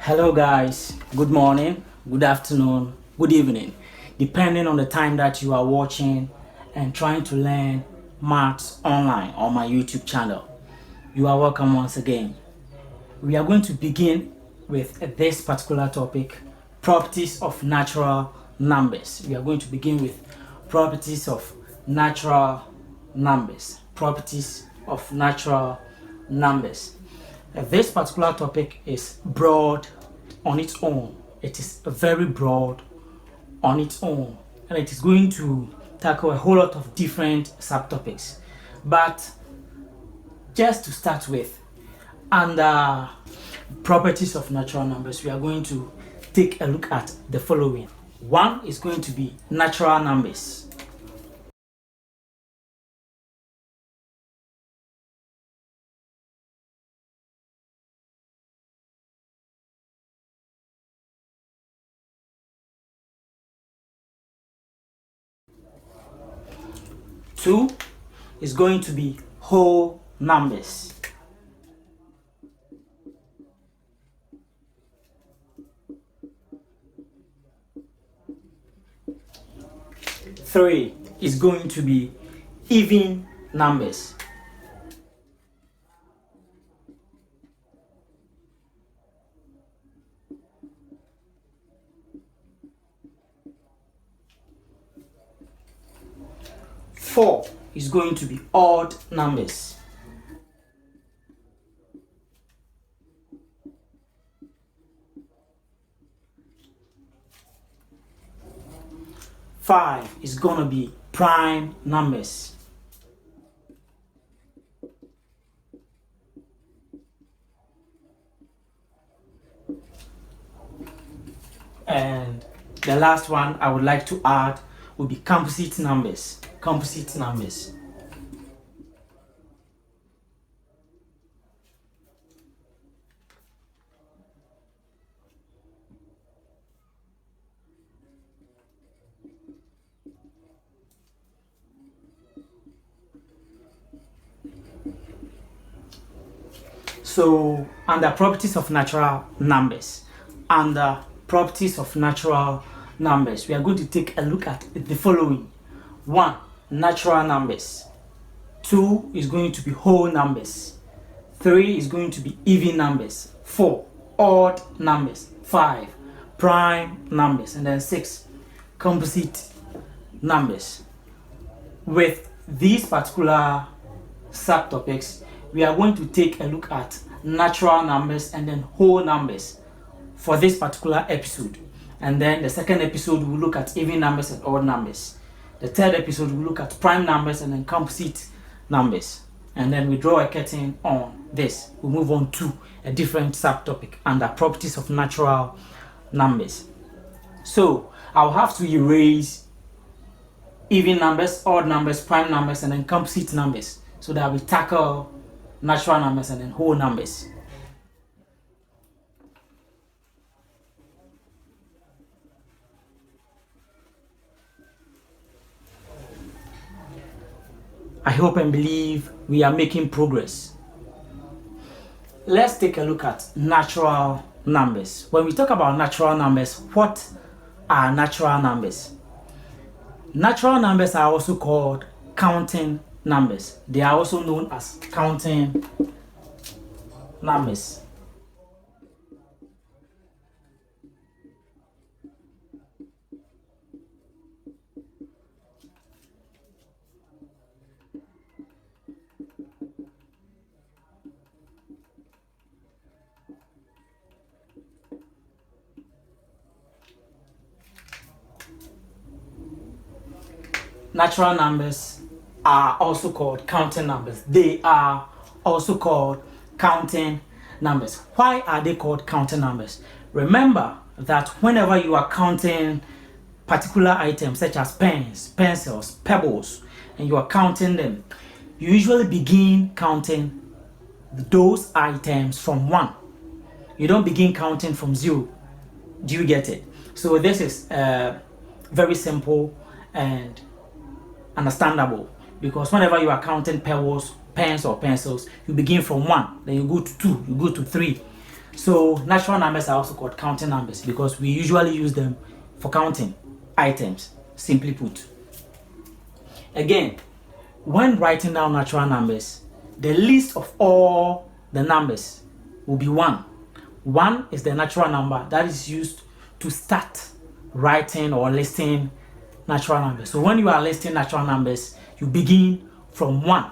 Hello, guys. Good morning, good afternoon, good evening, depending on the time that you are watching and trying to learn maths online on my YouTube channel. You are welcome once again. We are going to begin with this particular topic, properties of natural numbers. We are going to begin with properties of natural numbers. Properties of natural numbers. This particular topic is broad on its own. It is very broad on its own, and it is going to tackle a whole lot of different subtopics. But just to start with, under properties of natural numbers, we are going to take a look at the following. One is going to be natural numbers. Two is going to be whole numbers. Three is going to be even numbers. Four is going to be odd numbers. Five is going to be prime numbers. And the last one I would like to add will be composite numbers. Composite numbers. So, under properties of natural numbers, we are going to take a look at the following. One, natural numbers. Two is going to be whole numbers. Three is going to be even numbers. Four, odd numbers. Five, prime numbers. And then six, composite numbers. With these particular subtopics, we are going to take a look at natural numbers and then whole numbers for this particular episode. And then the second episode, we'll look at even numbers and odd numbers. The third episode, we'll look at prime numbers and then composite numbers. And then we draw a curtain on this. We'll move on to a different subtopic under properties of natural numbers. So I'll have to erase even numbers, odd numbers, prime numbers, and then composite numbers so that we tackle natural numbers and then whole numbers. I hope and believe we are making progress. Let's take a look at natural numbers. When we talk about natural numbers, what are natural numbers? Natural numbers are also called counting numbers. They are also known as counting numbers. Natural numbers are also called counting numbers. They are also called counting numbers. Why are they called counting numbers? Remember that whenever you are counting particular items such as pens, pencils, pebbles, and you are counting them, you usually begin counting those items from 1. You don't begin counting from 0. Do you get it? So this is very simple and understandable, because whenever you are counting pebbles, pens or pencils, you begin from 1, then you go to 2, you go to 3. So natural numbers are also called counting numbers because we usually use them for counting items, simply put. Again, when writing down natural numbers, the least of all the numbers will be 1. 1 is the natural number that is used to start writing or listing natural numbers. So when you are listing natural numbers, you begin from 1.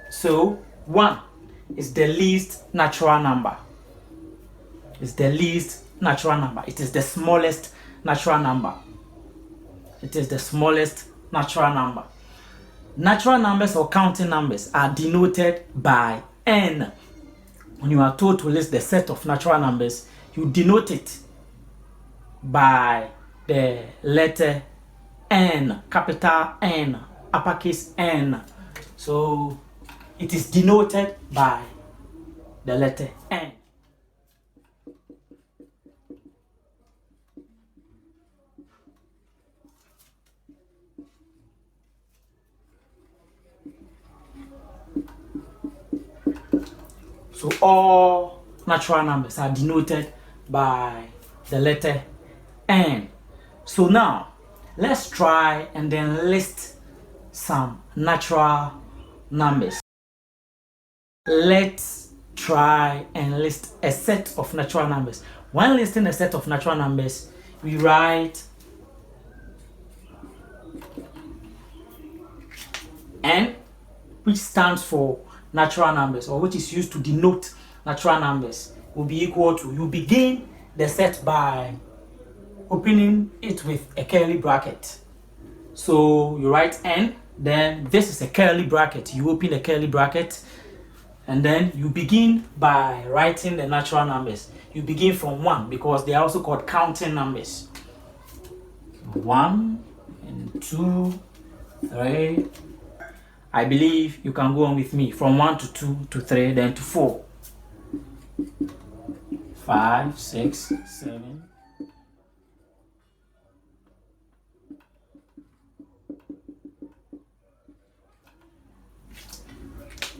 So 1 is the least natural number. It's the least natural number. It is the smallest natural number. It is the smallest natural number. Natural numbers or counting numbers are denoted by n. When you are told to list the set of natural numbers, you denote it by the letter n, capital N, uppercase N. So it is denoted by the letter N. So all natural numbers are denoted by the letter N. So now let's try and then list some natural numbers. Let's try and list a set of natural numbers. When listing a set of natural numbers, we write N, which stands for natural numbers, or which is used to denote natural numbers, will be equal to, you begin the set by opening it with a curly bracket. So you write N, then this is a curly bracket. You open a curly bracket, and then you begin by writing the natural numbers. You begin from 1 because they are also called counting numbers. 1 and 2, 3. I believe you can go on with me from 1 to 2 to 3, then to 4, 5, 6, 7.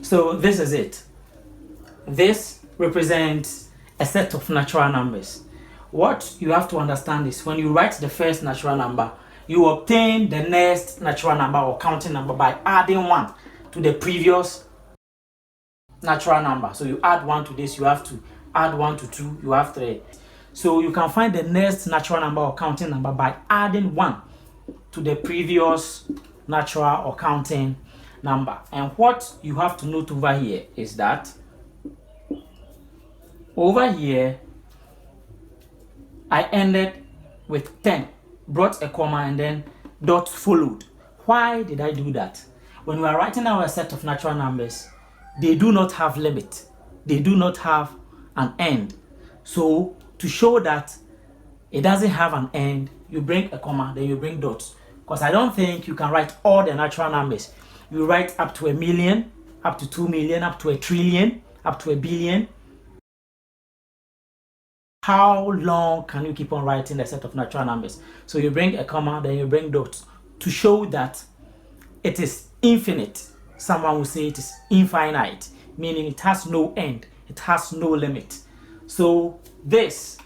So this is it. This represents a set of natural numbers. What you have to understand is when you write the first natural number, you obtain the next natural number or counting number by adding 1 to the previous natural number. So you add 1 to this, you have to add 1 to 2, you have 3. So you can find the next natural number or counting number by adding 1 to the previous natural or counting number. And what you have to note over here is that over here I ended with 10, brought a comma, and then dot followed. Why did I do that? When we are writing our set of natural numbers, they do not have limit. They do not have an end. So to show that it doesn't have an end, you bring a comma, then you bring dots. Because I don't think you can write all the natural numbers. You write up to 1 million, up to 2 million, up to 1 trillion, up to 1 billion. How long can you keep on writing a set of natural numbers? So you bring a comma, then you bring dots to show that it is infinite. Someone will say it is infinite, meaning it has no end, it has no limit. So this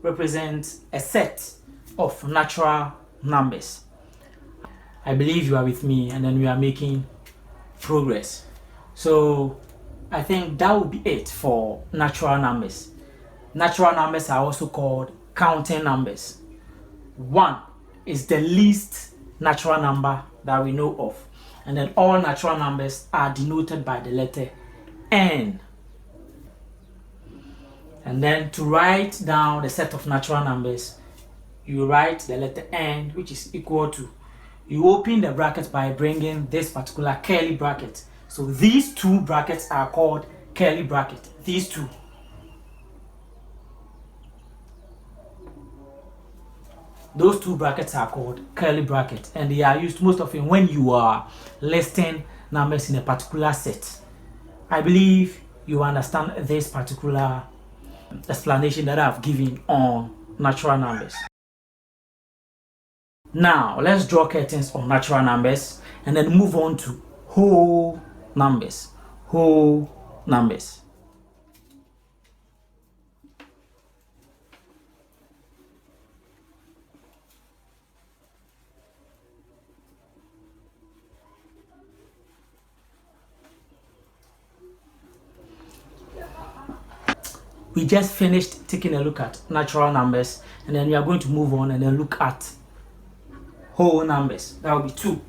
represents a set of natural numbers. I believe you are with me, and then we are making progress. So I think that will be it for natural numbers. Natural numbers are also called counting numbers. 1 is the least natural number that we know of, and then all natural numbers are denoted by the letter N. And then to write down the set of natural numbers, you write the letter N, which is equal to, you open the bracket by bringing this particular curly bracket. So these two brackets are called curly bracket. These two. Those two brackets are called curly brackets, and they are used most often when you are listing numbers in a particular set. I believe you understand this particular explanation that I've given on natural numbers. Now let's draw curtains on natural numbers and then move on to whole numbers. Whole numbers. We just finished taking a look at natural numbers, and then we are going to move on and then look at whole numbers. That will be 2.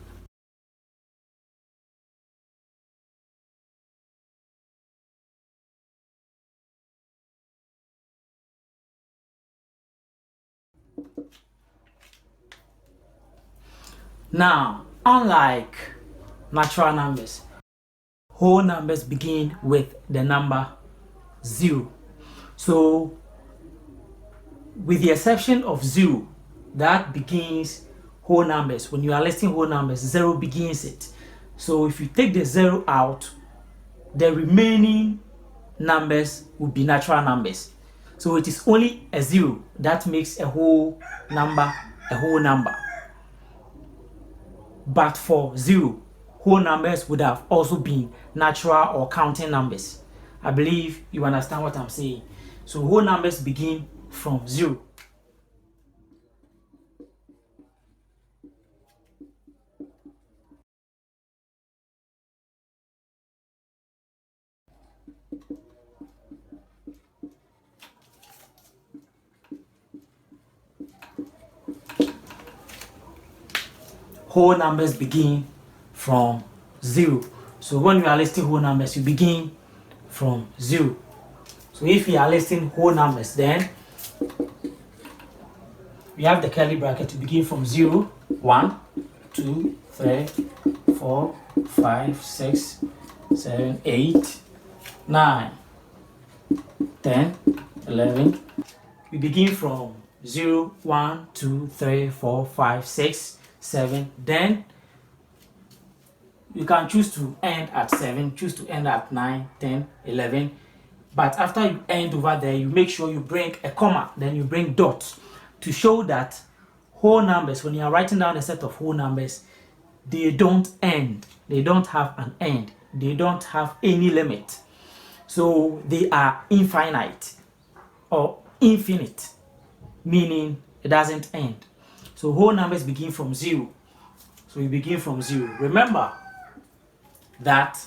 Now, unlike natural numbers, whole numbers begin with the number 0. So, with the exception of 0, that begins whole numbers. When you are listing whole numbers, 0 begins it. So, if you take the 0 out, the remaining numbers will be natural numbers. So, it is only a 0 that makes a whole number a whole number. But for 0, whole numbers would have also been natural or counting numbers. I believe you understand what I'm saying. So whole numbers begin from 0. Whole numbers begin from 0. So when you are listing whole numbers, you begin from 0. So if you are listing whole numbers, then we have the curly bracket to begin from 0, 1, 2, 3, 4, 5, 6, 7, 8, 9, 10, 11. We begin from 0, 1, 2, 3, 4, 5, 6, 7. Then you can choose to end at 7, choose to end at 9, 10, 11. But after you end over there, you make sure you bring a comma, then you bring dots to show that whole numbers, when you are writing down a set of whole numbers, they don't end. They don't have an end. They don't have any limit. So they are infinite or infinite, meaning it doesn't end. So whole numbers begin from 0. So we begin from 0. Remember that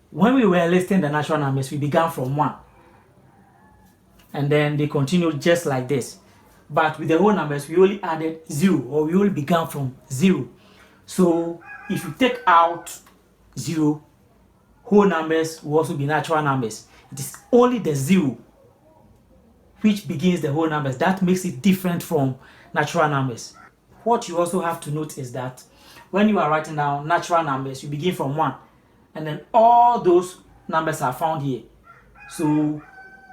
when we were listing the natural numbers, we began from 1. And then they continued just like this. But with the whole numbers, we only added 0, or we only began from 0. So if you take out 0, whole numbers will also be natural numbers. It is only the 0 which begins the whole numbers that makes it different from natural numbers. What you also have to note is that when you are writing down natural numbers, you begin from 1, and then all those numbers are found here. So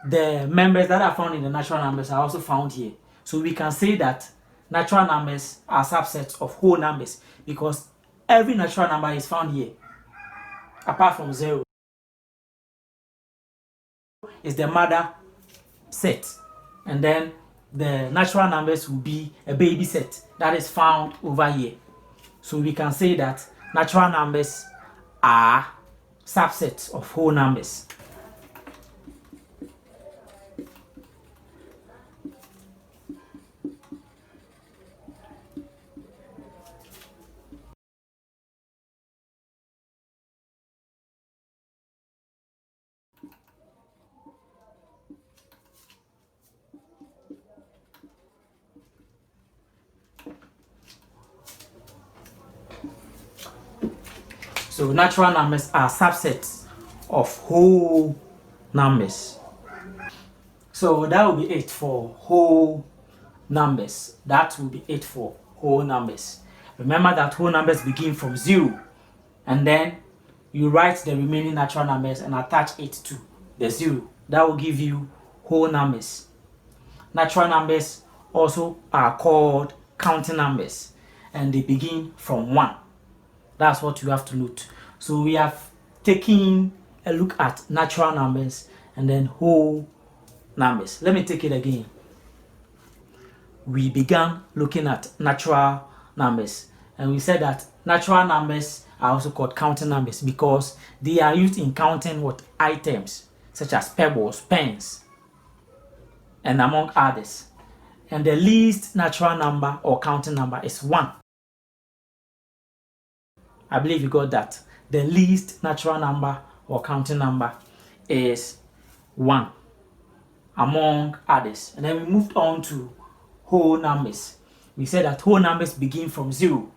the members that are found in the natural numbers are also found here. So we can say that natural numbers are subsets of whole numbers because every natural number is found here apart from 0 is the mother set, and then the natural numbers will be a baby set that is found over here. So we can say that natural numbers are subsets of whole numbers. So natural numbers are subsets of whole numbers. So that will be it for whole numbers. That will be it for whole numbers. Remember that whole numbers begin from 0, and then you write the remaining natural numbers and attach it to the 0. That will give you whole numbers. Natural numbers also are called counting numbers and they begin from 1. That's what you have to note. So we have taken a look at natural numbers and then whole numbers. Let me take it again. We began looking at natural numbers and we said that natural numbers are also called counting numbers because they are used in counting what items such as pebbles, pens, and among others. And the least natural number or counting number is 1. I believe you got that. The least natural number or counting number is 1 among others. And then we moved on to whole numbers. We said that whole numbers begin from 0,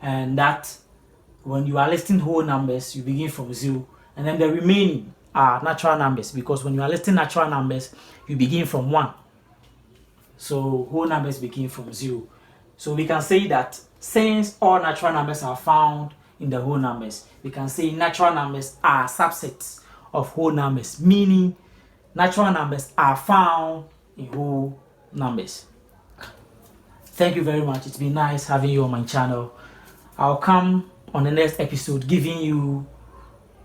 and that when you are listing whole numbers, you begin from 0, and then the remaining are natural numbers because when you are listing natural numbers, you begin from 1. So whole numbers begin from 0. So we can say that since all natural numbers are found in the whole numbers, we can say natural numbers are subsets of whole numbers, meaning natural numbers are found in whole numbers. Thank you very much. It's been nice having you on my channel. I'll come on the next episode giving you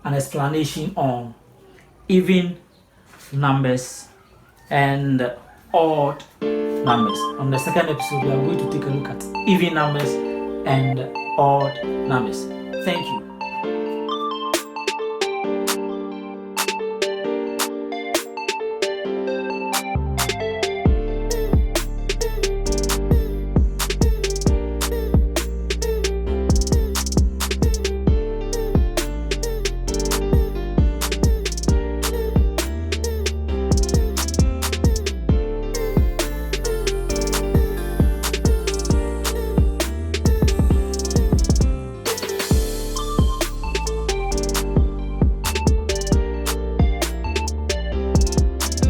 an explanation on even numbers and odd numbers. On the second episode, we are going to take a look at even numbers and odd numbers. Thank you.